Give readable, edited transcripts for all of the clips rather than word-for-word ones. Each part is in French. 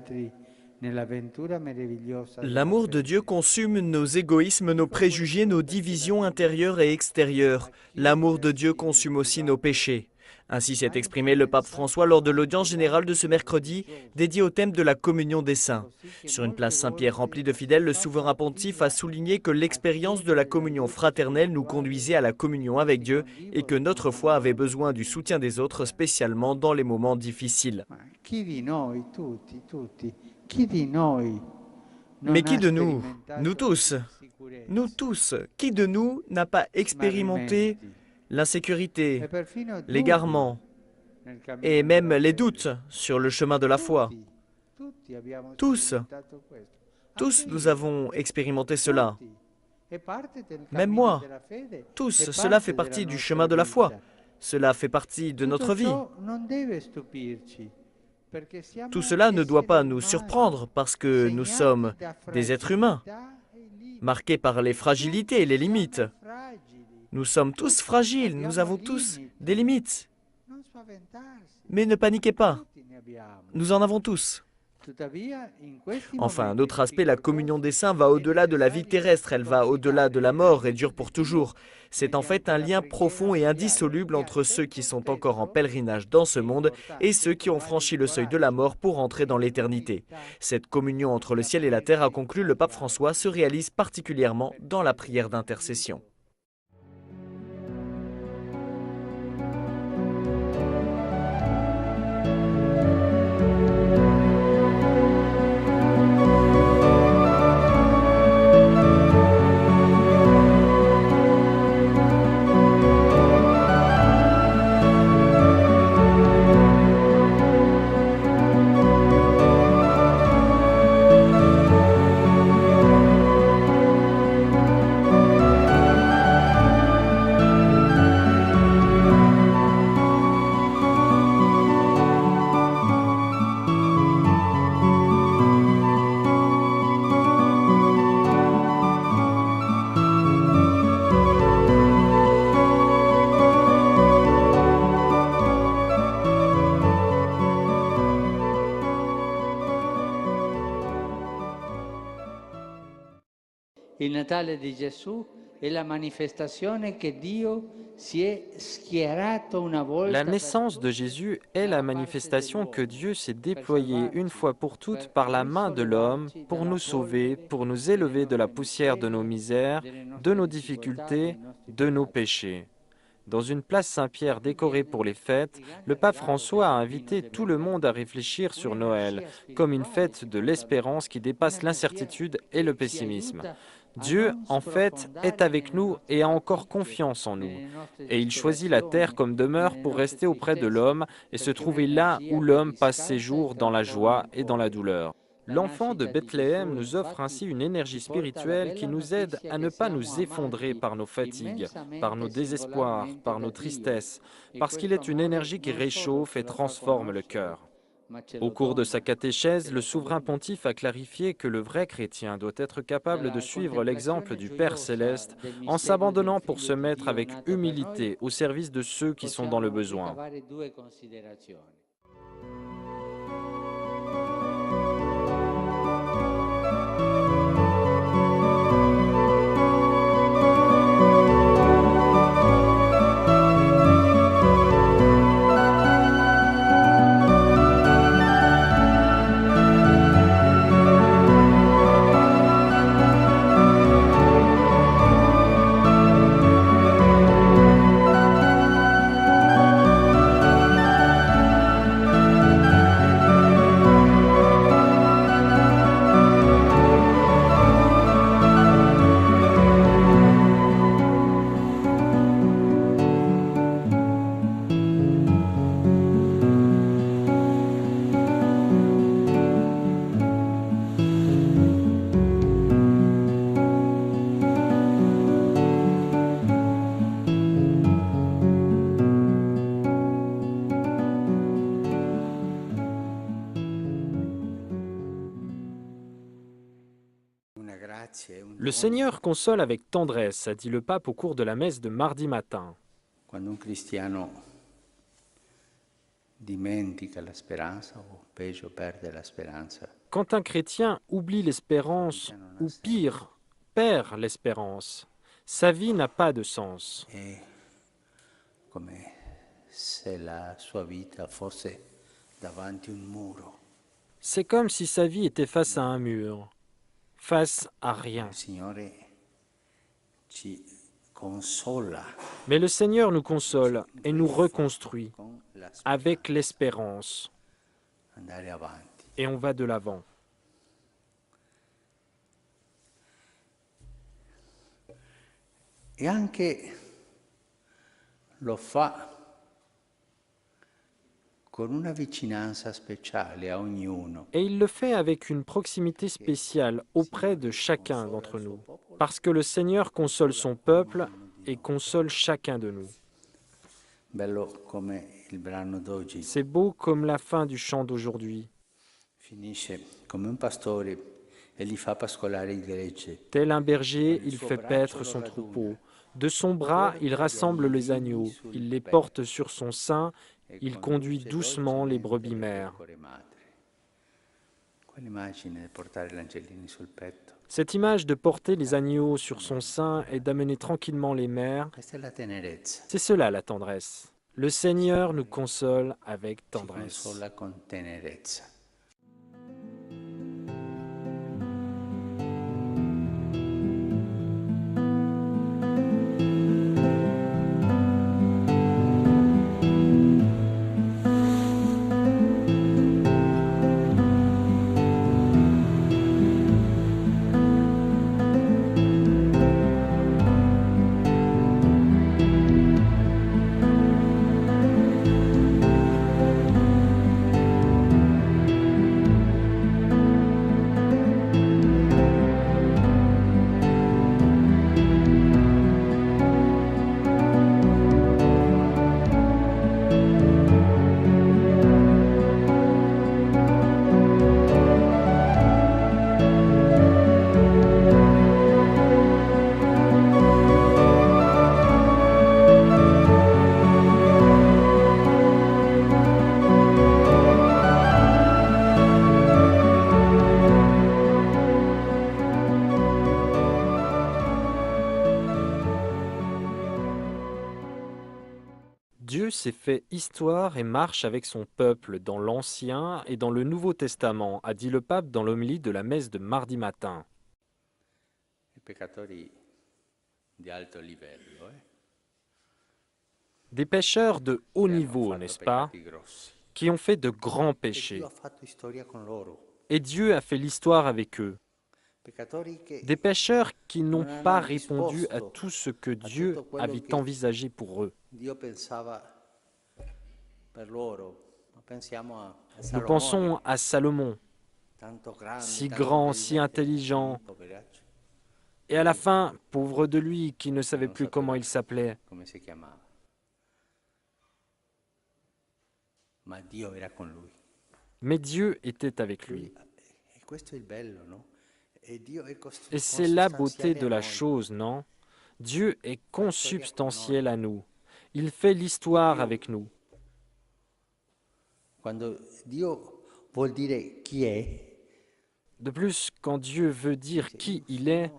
altri nell'avventura meravigliosa L'amour de Dieu consume nos égoïsmes, nos préjugés, nos divisions intérieures et extérieures. L'amour de Dieu consume aussi nos péchés. Ainsi s'est exprimé le pape François lors de l'audience générale de ce mercredi, dédiée au thème de la communion des saints. Sur une place Saint-Pierre remplie de fidèles, le souverain pontife a souligné que l'expérience de la communion fraternelle nous conduisait à la communion avec Dieu et que notre foi avait besoin du soutien des autres, spécialement dans les moments difficiles. Chi di noi, tutti, chi di noi Mais non qui ha de nous, sperimentato nous tous, qui de nous n'a pas expérimenté smarrimenti l'insécurité, e perfino dubbi l'égarement nel cammino et même della les fede? doutes sur le chemin de la foi? Tutti abbiamo Tous, sperimentato questo. Anche tous nous io, avons expérimenté cela. tutti. È parte del Même cammino moi, della fede, tous, è cela fait parte della partie du nostra chemin de la foi. vita. Cela fait partie de Tutto notre vie. ciò non deve stupirci, perché Tout siamo cela ne doit esseri pas nous umani, surprendre parce que nous sommes segnati da des êtres humains, fragilità e limiti. marqués par les fragilités et les limites. Siamo fragili. Nous sommes tous fragiles, nous avons tous des limites. Non spaventarsi, Mais ne paniquez pas, tutti ne abbiamo. nous en avons tous. Tuttavia, in questi Enfin, un momenti autre aspect, la communion des saints va è au-delà de la vie necessario terrestre, elle va au-delà de la mort et dure conciliare pour toujours. C'est en fait un lien profond et indissoluble entre ceux qui sont encore en pèlerinage dans ce monde et ceux qui ont franchi le seuil de la mort pour entrer dans l'éternité. Cette communion entre le ciel et la terre, a conclu le pape François, se réalise particulièrement dans la prière d'intercession. Il Natale di Gesù è la manifestazione che Dio si è schierato una volta La per naissance de tutte Jésus est dalla la parte manifestation que dell'uomo, Dieu s'est per déployé une salvarci, fois pour toutes per par la main de l'homme risollevarci pour dalla nous sauver, polvere pour nous delle élever de la nostre poussière de nos miserie, misères, delle de nostre nos difficoltà, difficultés, dei nostri de nos peccati. péchés. Dans une place Saint-Pierre décorée pour les fêtes, le pape François a invité tout le monde à réfléchir sur Noël comme une fête de l'espérance qui dépasse l'incertitude et le pessimisme. Dieu, en fait, est avec nous et a encore confiance en nous. Et il choisit la terre comme demeure pour rester auprès de l'homme et se trouver là où l'homme passe ses jours dans la joie et dans la douleur. L'enfant de Bethléem nous offre ainsi une énergie spirituelle qui nous aide à ne pas nous effondrer par nos fatigues, par nos désespoirs, par nos tristesses, parce qu'il est une énergie qui réchauffe et transforme le cœur. Au cours de sa catéchèse, le souverain pontife a clarifié que le vrai chrétien doit être capable de suivre l'exemple du Père céleste en s'abandonnant pour se mettre avec humilité au service de ceux qui sont dans le besoin. Le Seigneur console avec tendresse, a dit le pape au cours de la messe de mardi matin. Quando un cristiano dimentica la speranza o peggio perde la speranza, Quand un chrétien oublie l'espérance, ou pire, perd l'espérance, sa vie n'a pas de sens. è come se la sua vita fosse davanti a un muro. C'est comme si sa vie était face à un mur, face à rien. Il Signore ci consola Mais le Seigneur nous console et nous reconstruit con la speranza avec l'espérance, andare avanti. et on va de l'avant. E anche lo fa con una vicinanza speciale a ognuno. Et il le fait avec une proximité spéciale auprès de chacun d'entre nous, parce que le Seigneur console son peuple et console chacun de nous. Bello come il brano d'oggi C'est beau comme la fin du chant d'aujourd'hui. finisce come un pastore e gli fa pascolare il gregge. Tel un berger, il fait paître son troupeau. De son bras, il rassemble les agneaux, il les porte sur son sein, il conduit doucement les brebis mères. Quell'immagine di portare gli angellini sul petto. Cette image de porter les agneaux sur son sein et d'amener tranquillement les mères, Questa è la tenerezza. c'est cela la tendresse. Le Seigneur nous console avec Ci tendresse. consola con tenerezza. Dieu s'est fait histoire et marche avec son peuple dans l'Ancien et dans le Nouveau Testament, a dit le pape dans l'homélie de la messe de mardi matin. I peccatori di alto livello, Des pécheurs de haut che hanno niveau, fatto n'est-ce pas, peccati grossi. qui ont fait de grands E péchés. Dio ha fatto storia con loro. Et Dieu a fait l'histoire avec eux. Peccatori che Des pécheurs qui n'ont non hanno pas répondu à risposto tout ce que a Dieu tutto quello avait che envisagé pour eux. Dio pensava per loro. Ma pensiamo a Nous Salomone, pensons à Salomon, tanto grande, si tanto grand, si intelligent, poveraccio, et à la fin, pauvre de lui, qui ne savait non plus sapeva comment il s'appelait. come si chiamava. Ma Dio era con lui. Mais Dieu était avec lui. E questo è il bello, no? E Dio è Et c'est la beauté consustanziale de a la noi. chose, non? Dieu est consubstantiel à nous. Il fait l'histoire avec nous. Quando Dio vuol dire chi è, De plus, quand Dieu veut dire qui il est,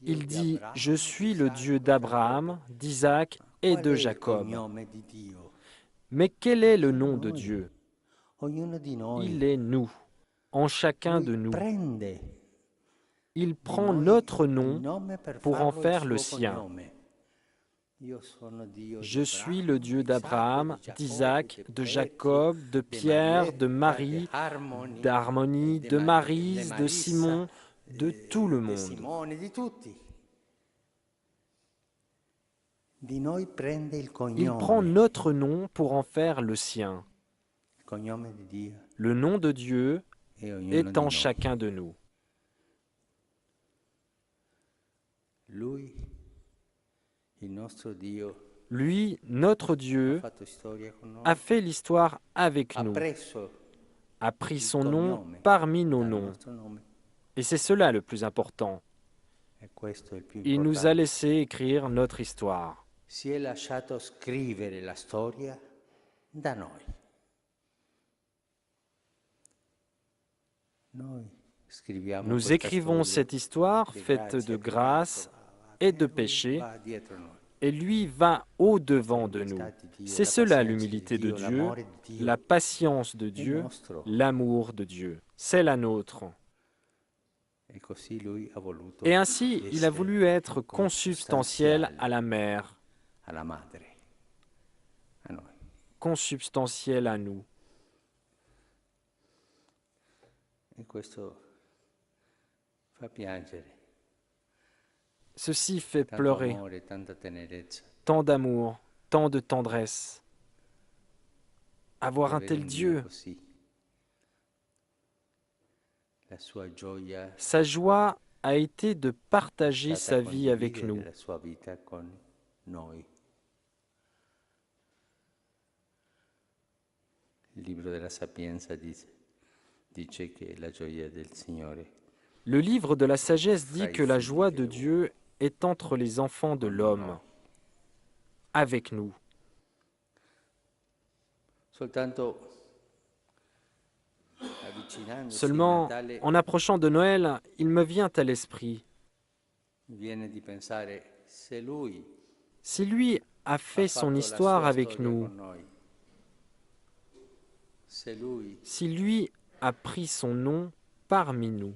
il dit « Je suis le Dieu d'Abraham, d'Isaac et qual de è il Jacob cognome di Dio? ». Mais quel est le nom de Dieu? Ognuno di noi. Il est nous, en chacun Lui de nous. prende Il di prend noi notre il nom nome per pour en farlo il faire le suo sien. cognome. Io sono Dio di Je suis Abramo, le Dieu di d'Abraham, Isacco, di d'Isaac, Giacobbe, de di Jacob, de Pietro, Pierre, de Marietta, Marie, di Harmony, d'Harmonie, di de Ma- Maryse, de Marissa, Simon, de tout le di monde. Simone, di tutti. Di noi prende il Il cognome, prend notre nom pour en faire le sien. il cognome di Dio Le nom de Dieu e ognuno est di en noi. chacun de nous. Lui, il nostro Dio, Lui, notre ha Dieu, fatto storia con noi, a fait l'histoire avec ha nous, preso a pris il son nom cognome parmi nos dal noms. nostro nome. Et c'est cela le plus important. E questo è il più Il nous importante. a laissé écrire notre histoire. Si è lasciato scrivere la storia da noi. Nous écrivons cette histoire faite de grâce et de péché, et lui va au-devant de nous. C'est cela l'humilité de Dieu, la patience de Dieu, l'amour de Dieu. C'est la nôtre. Et ainsi, il a voulu être consubstantiel à la mère, consubstantiel à nous. Ceci fait pleurer, tant d'amour, tant de tendresse. Avoir un tel Dieu, sa joie a été de partager sa vie avec nous. Le livre de la sagesse dit que la joie de Dieu est entre les enfants de l'homme, avec nous. Seulement, en approchant de Noël, il me vient à l'esprit, si lui a fait son histoire avec nous, si lui a pris son nom parmi nous,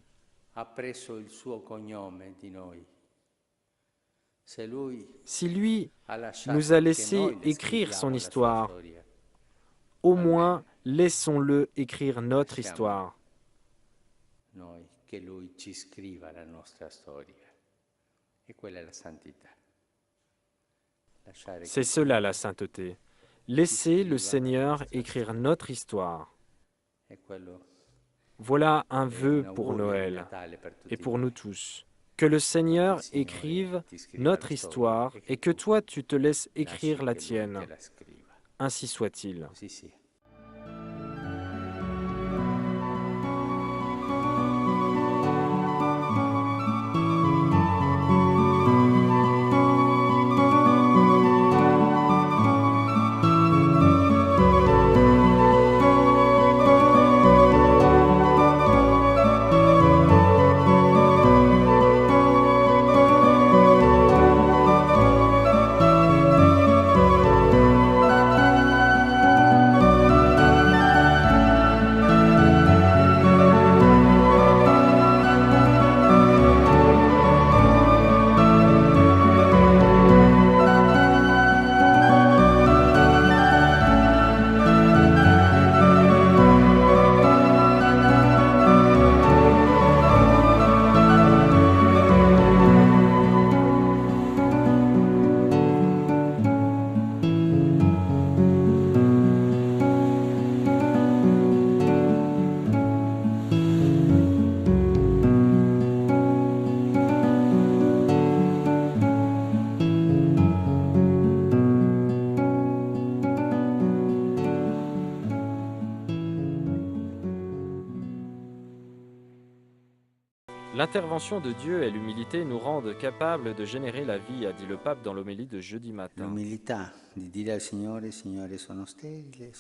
si lui nous a laissé écrire son histoire, au moins laissons-le écrire notre histoire. C'est cela la sainteté. Laissez le Seigneur écrire notre histoire. Voilà un vœu pour Noël et pour nous tous. Que le Seigneur écrive notre histoire et que toi tu te laisses écrire la tienne. Ainsi soit-il. L'intervention de Dieu et l'humilité nous rendent capables de générer la vie, a dit le pape dans l'homélie de jeudi matin.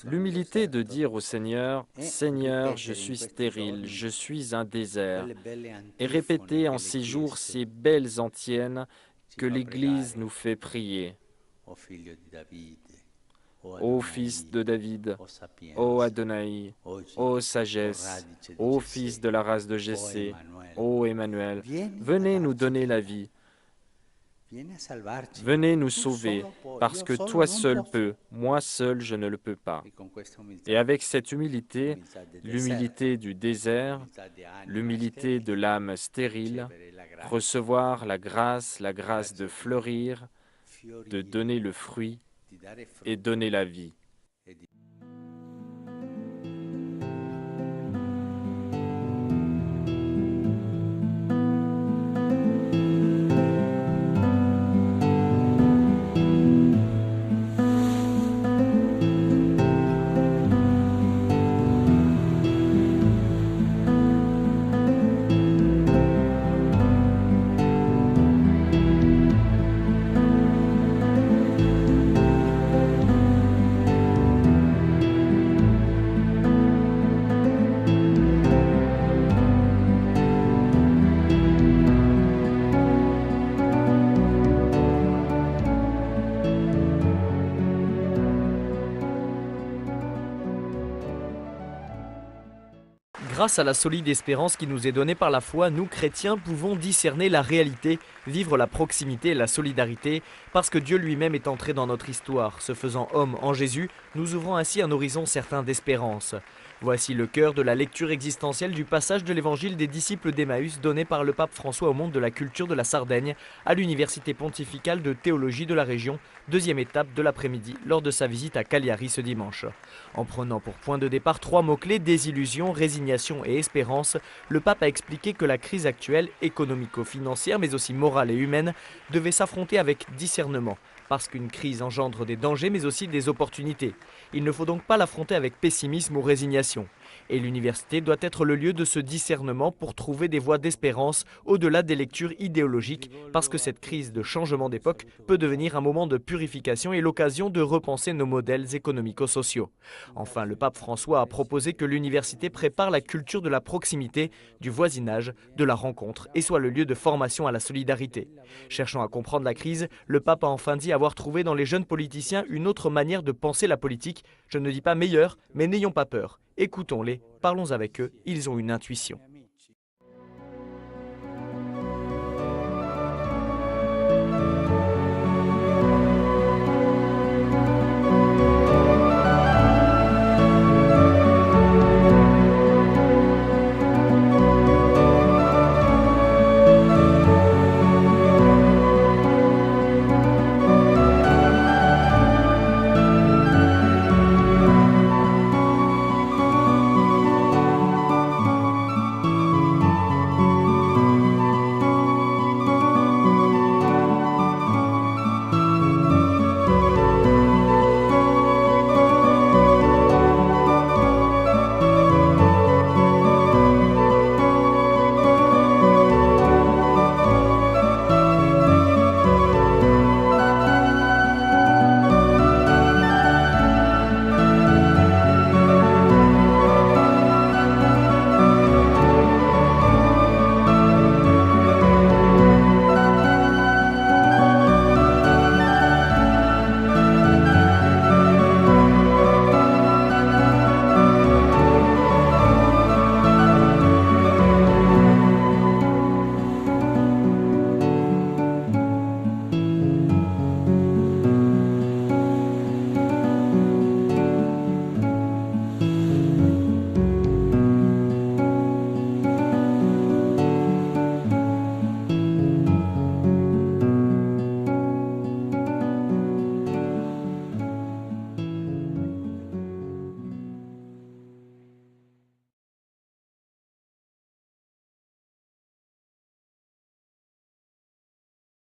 L'humilité de dire au Seigneur, « Seigneur, je suis stérile, je suis un désert », et répéter en ces jours ces belles antiennes que l'Église nous fait prier. Ô Fils de David, ô Adonai, ô sagesse, ô Fils de la race de Jessé, ô Emmanuel, venez nous donner la vie. Venez nous sauver, parce que toi seul peux, moi seul je ne le peux pas. Et avec cette humilité, l'humilité du désert, l'humilité de l'âme stérile, recevoir la grâce de fleurir, de donner le fruit et donner la vie. Grâce à la solide espérance qui nous est donnée par la foi, nous chrétiens pouvons discerner la réalité, vivre la proximité et la solidarité, parce que Dieu lui-même est entré dans notre histoire, se faisant homme en Jésus, nous ouvrant ainsi un horizon certain d'espérance. Voici le cœur de la lecture existentielle du passage de l'évangile des disciples d'Emmaüs donné par le pape François au monde de la culture de la Sardaigne à l'université pontificale de théologie de la région, deuxième étape de l'après-midi lors de sa visite à Cagliari ce dimanche. En prenant pour point de départ 3 mots-clés, désillusion, résignation et espérance, le pape a expliqué que la crise actuelle, économico-financière mais aussi morale et humaine, devait s'affronter avec discernement. Parce qu'une crise engendre des dangers mais aussi des opportunités. Il ne faut donc pas l'affronter avec pessimisme ou résignation. Et l'université doit être le lieu de ce discernement pour trouver des voies d'espérance au-delà des lectures idéologiques, parce que cette crise de changement d'époque peut devenir un moment de purification et l'occasion de repenser nos modèles économico-sociaux. Enfin, le pape François a proposé que l'université prépare la culture de la proximité, du voisinage, de la rencontre et soit le lieu de formation à la solidarité. Cherchant à comprendre la crise, le pape a enfin dit avoir trouvé dans les jeunes politiciens une autre manière de penser la politique. Je ne dis pas meilleure, mais n'ayons pas peur. Écoutons-les, parlons avec eux, ils ont une intuition.